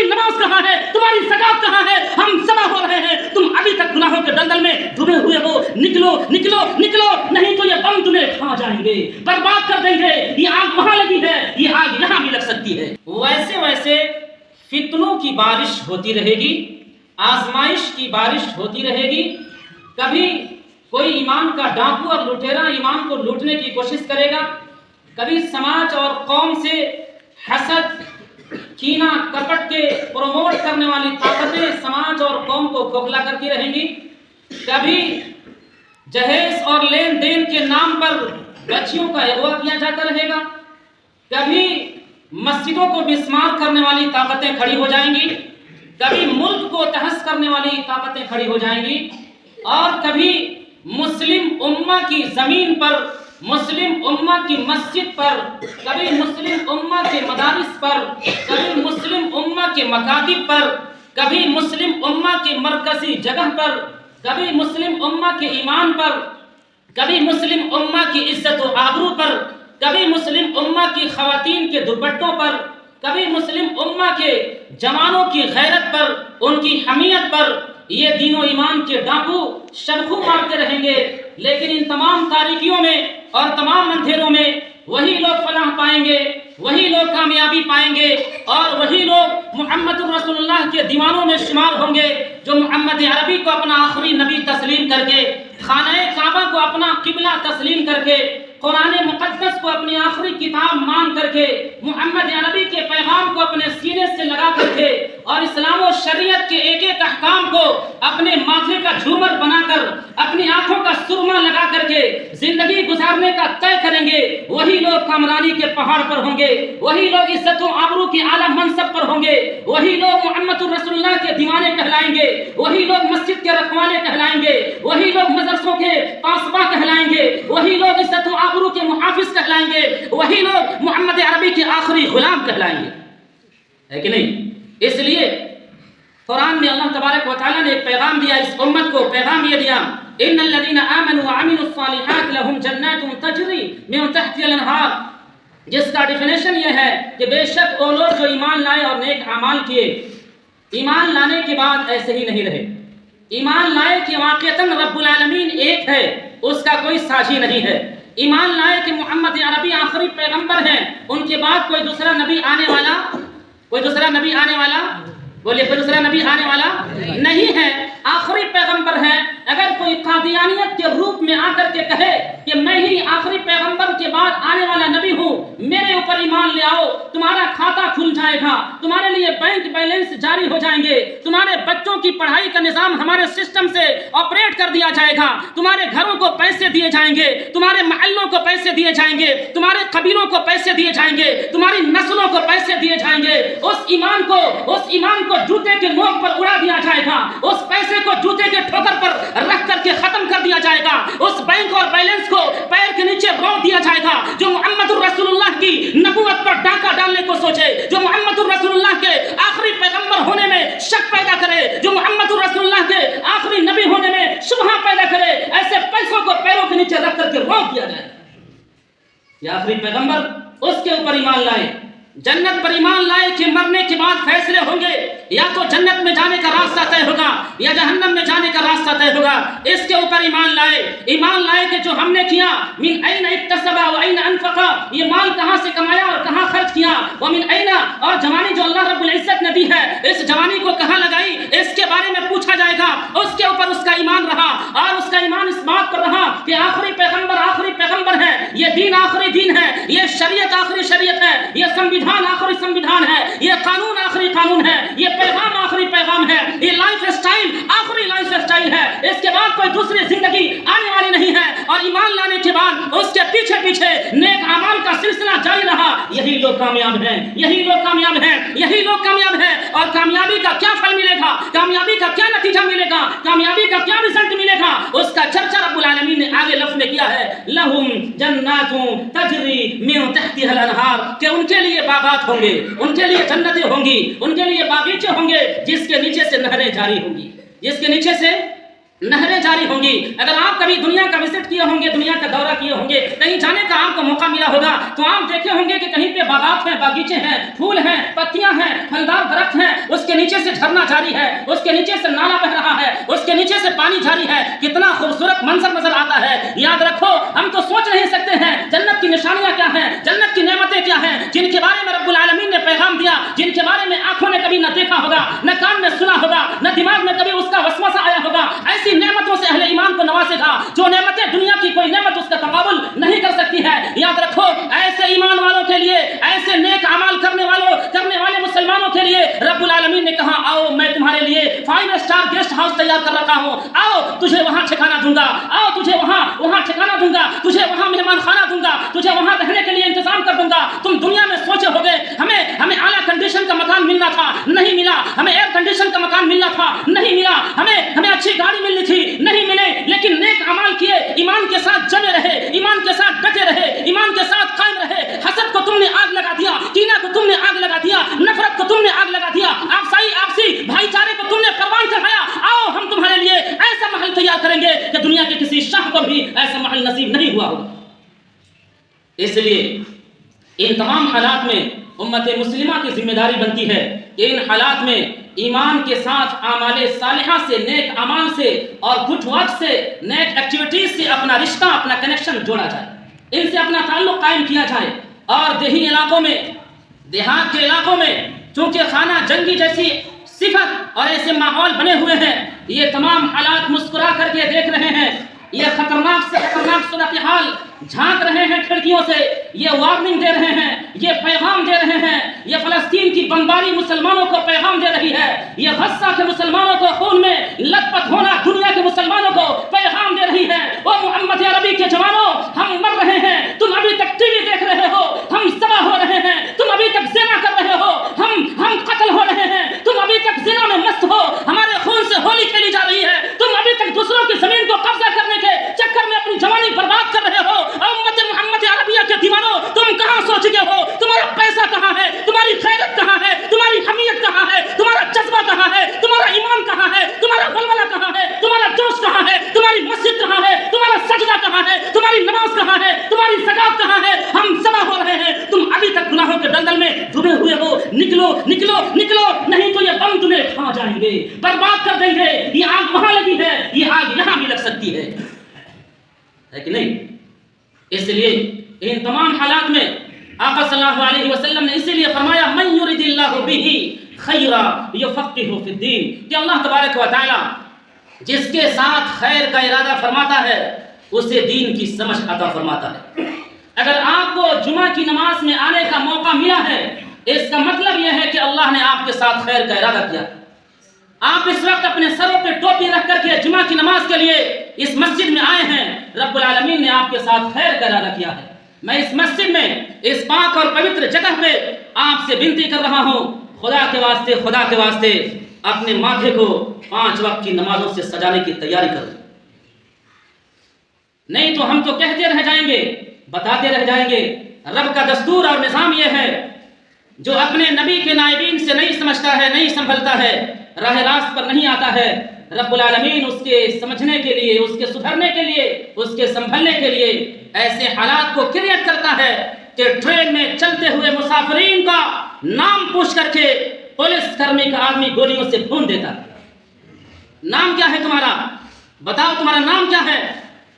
تمہاری نماز کہاں ہے؟ تمہاری زکات کہاں ہے؟ ہم سبا ہو رہے ہیں، تم ابھی تک گناہوں کے دلدل میں ڈوبے ہوئے ہو. نکلو نکلو نکلو، نہیں تو یہ بم تمہیں کھا جائیں گے، برباد کر دیں گے. یہ آگ وہاں لگی ہے، یہ آگ یہاں بھی لگ سکتی ہے. ویسے ویسے فتنوں کی بارش ہوتی رہے گی، آزمائش کی بارش ہوتی رہے گی. کبھی کوئی ایمان کا ڈاکو اور لٹیرا ایمان کو لوٹنے کی کوشش کرے گا، کبھی سماج اور قوم سے حسد، کینہ، کپٹ کے پروموٹ کرنے والی طاقتیں سماج اور قوم کو کھوکھلا کرتی رہیں گی. کبھی جہیز اور لین دین کے نام پر بچیوں کا اغوا کیا جاتا رہے گا. کبھی مسجدوں کو مسمار کرنے والی طاقتیں کھڑی ہو جائیں گی، کبھی ملک کو تہس کرنے والی طاقتیں کھڑی ہو جائیں گی، اور کبھی مسلم امہ کی زمین پر، مسلم امہ کی مسجد پر، کبھی مسلم امہ کے مدارس پر، کبھی مسلم امہ کے مکاتب پر، کبھی مسلم امہ کے مرکزی جگہ پر، کبھی مسلم امہ کے ایمان پر، کبھی مسلم امہ کی عزت و آبرو پر، کبھی مسلم امہ کی خواتین کے دوپٹوں پر، کبھی مسلم امہ کے جوانوں کی غیرت پر، ان کی حمیت پر یہ دین و ایمان کے ڈاکو شبخو مارتے رہیں گے. لیکن ان تمام تاریکیوں میں اور تمام اندھیروں میں وہی لوگ فلاح پائیں گے، وہی لوگ کامیابی پائیں گے، اور وہی لوگ محمد رسول اللہ کے دیوانوں میں شمار ہوں گے جو محمد عربی کو اپنا آخری نبی تسلیم کر کے، خانہ کعبہ کو اپنا قبلہ تسلیم کر کے، قرآن مقدس کو اپنی آخری کتاب مان کر کے، محمد عربی کے پیغام کو اپنے سینے سے لگا کر کے، اور اسلام و شریعت کے ایک ایک احکام کو اپنے ماتھے کا جھومر بنا کر، اپنی آنکھوں کا سرما لگا کر کے زندگی گزارنے کا طے کریں گے. وہی لوگ کامرانی کے پہاڑ پر ہوں گے، وہی لوگ عزت و آبرو کے اعلیٰ منصب پر ہوں گے، وہی لوگ محمد رسول اللہ کے دیوانے کہلائیں گے، وہی لوگ مسجد کے رکھوالے کہلائیں گے، وہی لوگ مدرسوں کے پاسباں کہلائیں گے، وہی لوگ عزت و آبرو کے محافظ کہلائیں گے، وہی لوگ محمد عربی کے آخری غلام کہلائیں گے. ہے کہ نہیں؟ اس لیے قرآن میں اللہ تبارک و تعالیٰ نے ایک پیغام دیا اس امت کو. پیغام یہ دیا، ان الذين امنوا وعملوا الصالحات لهم جنات تجری من تحتها الانہار، جس کا ڈیفینیشن یہ ہے کہ بے شک وہ لوگ جو ایمان لائے اور نیک اعمال کیے، ایمان لانے کے بعد ایسے ہی نہیں رہے. ایمان لائے کہ واقعتاً رب العالمین ایک ہے، اس کا کوئی ساجی نہیں ہے. ایمان لائے کہ محمد عربی آخری پیغمبر ہیں، ان کے بعد کوئی دوسرا نبی آنے والا، کوئی دوسرا نبی آنے والا، بولے کوئی دوسرا نبی آنے والا نہیں ہے، آخری پیغمبر ہے. اگر کوئی قادیانیت کے روپ میں آ کر کے کہے کہ میں ہی آخری پیغمبر کے بعد آنے والا نبی ہوں، میرے اوپر ایمان لے آؤ، تمہارا کھاتا کھل جائے گا، تمہارے لیے بینک بیلنس جاری ہو جائیں گے، تمہارے بچوں کی پڑھائی کا نظام ہمارے سسٹم سے آپریٹ کر دیا جائے گا، تمہارے گھروں کو پیسے دیے جائیں گے، تمہارے محلوں کو پیسے دیے جائیں گے، تمہارے قبیلوں کو پیسے دیے جائیں گے، تمہاری نسلوں کو پیسے دیے جائیں گے، اس ایمان کو جوتے کے نوک پر اڑا دیا جائے گا، اس پیسے کو جوتے کے ٹھوکر پر رکھ کر کے ختم کر دیا جائے گا، اس بینک اور بیلنس کو پیر کے نیچے روک دیا جائے گا. جو محمد الرسول اللہ کی نبوت پر ڈاکہ ڈالنے کو سوچے، جو محمد الرسول اللہ کے آخری پیغمبر ہونے میں شک پیدا کرے، جو محمد الرسول اللہ کے آخری نبی ہونے میں شبہہ پیدا کرے، ایسے پیسوں کو پیروں کے نیچے رکھ کر کے روک دیا جائے. یہ آخری پیغمبر، اس کے اوپر ایمان لائے، جنت پر ایمان لائے کہ مرنے کے بعد فیصلے ہوں گے، یا تو جنت میں جانے کا راستہ طے ہوگا یا جہنم میں جانے کا راستہ طے ہوگا. اس کے اوپر ایمان لائے کہ جو ہم نے کیا، من این اکتسب و این انفق، یہ مال کہاں سے کمایا اور کہاں خرچ کیا، ومن این، اور جوانی جو اللہ رب العزت نے دی ہے اس جوانی کو کہاں لگائی، اس کے بارے میں پوچھا جائے گا. اس کے اوپر اس کا ایمان رہا، اور اس کا ایمان اس بات پر رہا کہ آخری پیغمبر ہے، یہ دین آخری دین ہے، یہ شریعت آخری شریعت ہے، یہ سنویدھان آخری سنویدھان ہے، یہ قانون آخری قانون ہے، یہ پیغام آخری پیغام ہے، یہ لائف اسٹائل آخری لائف اسٹائل ہے. اس کے بعد کوئی دوسری زندگی آنے والی نہیں ہے. اور ایمان لانے کے بعد اس کے پیچھے پیچھے نیک اعمال کا سلسلہ جاری رہا. یہی لوگ کامیاب ہیں، یہی لوگ کامیاب ہیں، یہی لوگ کامیاب ہیں. اور کامیابی کا کیا پھل ملے گا، کامیابی کا کیا نتیجہ ملے گا، کامیابی کا کیا رزلٹ ملے گا، اس کا چرچا رب العالمین نے آگے لفظ میں کیا ہے، لہم جنات تجری من تحتها الانہار، کہ ان کے لیے باغات ہوں گے، ان کے لیے جنتیں ہوں گی، ان کے لیے باغیچے ہوں گے جس کے نیچے سے نہریں جاری ہوں گی، جس کے نیچے سے نہریں جاری ہوں گی. اگر آپ کبھی دنیا کا وزٹ کیے ہوں گے، دنیا کا دورہ کیے ہوں گے، کہیں جانے کا آپ کو موقع ملا ہوگا تو آپ دیکھے ہوں گے کہ کہیں پہ باغات ہیں، باغیچے ہیں، پھول ہیں، پتیاں ہیں، پھلدار درخت ہیں، اس جاری ہے, اس کے نیچے سے نالا بہ رہا ہے, اس کے نیچے سے پانی جاری ہے, کتنا خوبصورت منظر نظر آتا ہے. یاد رکھو, ہم تو سوچ نہیں سکتے ہیں جنت کی نشانیاں کیا ہیں, جنت کی نعمتیں کیا ہیں, جن کے بارے میں رب العالمین نے پیغام دیا, جن کے بارے میں آنکھوں نے کبھی نہ دیکھا ہوگا, نہ کان میں سنا ہوگا, نہ دماغ میں کبھی اس کا وسوسہ آیا ہوگا. ایسی نعمتوں سے اہل ایمان کو نوازے گا جو نعمتیں دنیا کی کوئی نعمت اس کا تقابل نہیں کر سکتی ہے. یاد رکھو, ایسے ایمان والوں کے لیے, ایسے نیک اعمال کرنے والے مسلمانوں کے لیے رب العالمین نے کہا, آؤ میں تمہارے لیے 5 اسٹار گیسٹ ہاؤس تیار کر رکھا ہوں, آؤ تجھے وہاں ٹھکانہ دوں گا, آؤ تجھے وہاں ٹھکانہ دوں گا, تجھے وہاں مہمان خانہ دوں گا, تجھے وہاں رہنے کے لیے انتظام کر دوں گا. تم دنیا میں سوچے ہوگے ہمیں اعلیٰ کنڈیشن کا مکان ملنا تھا, نہیں ملا. ہمیں ایئر کنڈیشن کا مکان ملنا تھا, نہیں ملا. ہمیں اچھی گاڑی ملنی تھی, نہیں ملے. لیکن نیک اعمال کیے, ایمان کے ساتھ جمے رہے, ایمان کے ساتھ ڈٹے رہے, ایمان کے ساتھ قائم رہے. حسد کو تم نے آگ لگا دیا, کینہ کو تم نے آگ لگا دیا, نفرت کو تم نے آگ لگا دیا, آپسی بھائی چارے کو تم نے پروان چڑھایا. آؤ ہم تمہارے لیے ایسا محل تیار کریں گے کہ دنیا کے کسی شاہ کو بھی ایسا محل نصیب نہیں ہوا ہوگا. اس لیے ان تمام حالات میں امت مسلمہ کی ذمہ داری بنتی ہے کہ ان حالات میں ایمان کے ساتھ اعمال صالحہ سے, نیک اعمال سے اور گڈ ورک سے, نیک ایکٹیویٹیز سے اپنا رشتہ, اپنا کنیکشن جوڑا جائے, ان سے اپنا تعلق قائم کیا جائے. اور دیہی علاقوں میں, دیہات کے علاقوں میں چونکہ خانہ جنگی جیسی صفت اور ایسے ماحول بنے ہوئے ہیں, یہ تمام حالات مسکرا کر کے دیکھ رہے ہیں. یہ خطرناک سے خطرناک صورتحال جھانک رہے ہیں کھڑکیوں سے, یہ وارننگ دے رہے ہیں, یہ پیغام دے رہے ہیں. یہ فلسطین کی بمباری مسلمانوں کو پیغام دے رہی ہے, یہ غزہ کے مسلمانوں کو خون میں لت پت ہونا دنیا کے مسلمانوں کو پیغام دے رہی ہے. وہ محمد عربی کے جوانوں, ہم مر رہے ہیں, تم ابھی تک ٹی وی دیکھ رہے ہو, ہم تباہ ہو رہے ہیں, تم ابھی تک زنا کر رہے ہو, ہم قتل ہو رہے ہیں, تم ابھی تک زنا میں مست ہو, ہمارے خون سے ہولی کھیلی جا رہی ہے, تم ابھی تک دوسروں کی زمین کو قبضہ کرنے کے چکر میں اپنی جوانی برباد کر رہے ہو. امت محمد عربیہ کے دیوانوں, تم کہاں سو چکے ہو؟ تمہارا پیسہ کہاں ہے؟ تمہاری غیرت کہاں ہے؟ تمہاری حمیت کہاں ہے؟ تمہارا جذبہ کہاں ہے؟ تمہارا ایمان کہاں ہے؟ تمہارا ولولہ کہاں ہے؟ تمہارا جوش کہاں ہے؟ تمہاری مسجد کہاں ہے؟ تمہارا سجدہ کہاں ہے؟ تمہاری نماز کہاں ہے؟ تمہاری زکات کہاں ہے؟ ہم سبا ہو رہے ہیں, تم ابھی تک گناہوں کے دلدل میں ڈوبے ہوئے ہو. نکلو نکلو نکلو, نہیں تو یہ بم تمہیں کھا جائیں گے, برباد کر دیں گے. یہ آگ وہاں لگی ہے, یہ آگ یہاں بھی لگ سکتی ہے کہ نہیں؟ اس لیے ان تمام حالات میں آقا صلی اللہ علیہ وسلم نے اسی لیے فرمایا, من یرد اللہ بہ خیرا یفقہہ فی الدین, کہ اللہ تبارک و تعالی جس کے ساتھ خیر کا ارادہ فرماتا ہے اسے دین کی سمجھ عطا فرماتا ہے. اگر آپ کو جمعہ کی نماز میں آنے کا موقع ملا ہے, اس کا مطلب یہ ہے کہ اللہ نے آپ کے ساتھ خیر کا ارادہ کیا. آپ اس وقت اپنے سروں پہ ٹوپی رکھ کر کے جمعہ کی نماز کے لیے اس مسجد میں آئے ہیں, رب العالمین نے آپ کے ساتھ خیر کا ارادہ کیا ہے. میں اس مسجد میں, اس پاک اور پوتر جگہ پہ آپ سے بنتی کر رہا ہوں, خدا کے واسطے اپنے ماتھے کو 5 وقت کی نمازوں سے سجانے کی تیاری کریں. نہیں تو ہم تو کہتے رہ جائیں گے, بتاتے رہ جائیں گے. رب کا دستور اور نظام یہ ہے, جو اپنے نبی کے نائبین سے نہیں سمجھتا ہے, نہیں سنبھلتا ہے, راہ راست پر نہیں آتا ہے, رب العالمین اس کے سمجھنے کے لیے, اس کے سدھرنے کے لیے, اس کے سنبھلنے کے لیے ایسے حالات کو کریٹ کرتا ہے کہ ٹرین میں چلتے ہوئے مسافرین کا نام پوچھ کر کے پولیس کرمی کا آدمی گولیوں سے بھون دیتا. نام کیا ہے تمہارا؟ بتاؤ تمہارا نام کیا ہے؟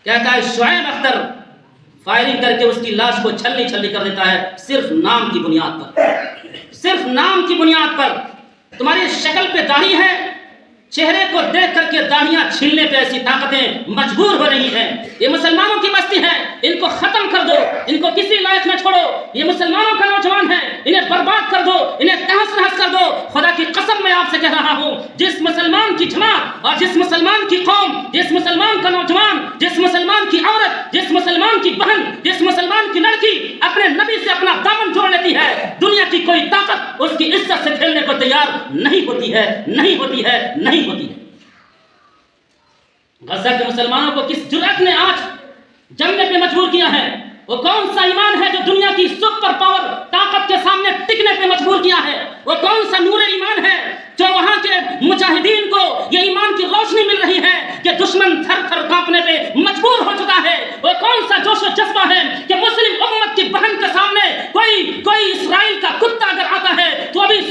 کہتا ہے شعیب اختر. فائرنگ کر کے اس کی لاش کو چھلنی چھلنی کر دیتا ہے, صرف نام کی بنیاد پر, صرف نام کی بنیاد پر. تمہاری شکل پہ داڑھی ہے, چہرے کو دیکھ کر کے داڑھیاں چھیلنے پہ ایسی طاقتیں مجبور ہو رہی ہیں. یہ مسلمانوں کی بستی ہے, ان کو ختم کر دو, ان کو کسی لائق نہ چھوڑو. یہ مسلمانوں کا نوجوان ہے, انہیں برباد کر دو, انہیں تہس نہس کر دو. خدا کی قسم میں آپ سے کہہ رہا ہوں, جس مسلمان کی جماعت اور جس مسلمان کی قوم, جس مسلمان کا نوجوان, جس مسلمان کی عورت, جس مسلمان کی بہن, جس مسلمان کی لڑکی اپنے نبی سے اپنا دامن جوڑ لیتی ہے, دنیا کی کوئی طاقت اس کی عزت سے کھیلنے کو تیار نہیں ہوتی ہے, نہیں ہوتی ہے, نہیں ہوتی ہے. غزہ کے مسلمانوں کو کس جرأت نے آج جمنے پہ مجبور کیا ہے؟ وہ کون سا ایمان ہے جو دنیا کی سپر پاور طاقت کے سامنے ٹکنے پہ مجبور کیا ہے؟ وہ کون سا نور ایمان ہے جو وہاں کے مجاہدین کو یہ ایمان کی روشنی مل رہی ہے کہ دشمن تھر تھر کانپنے پہ مجبور ہو چکا ہے؟ وہ کون سا جوش و جذبہ ہے کہ مسلم امت کی بہن کے سامنے کوئی اسرائیل کا کتا اگر آتا ہے تو ابھی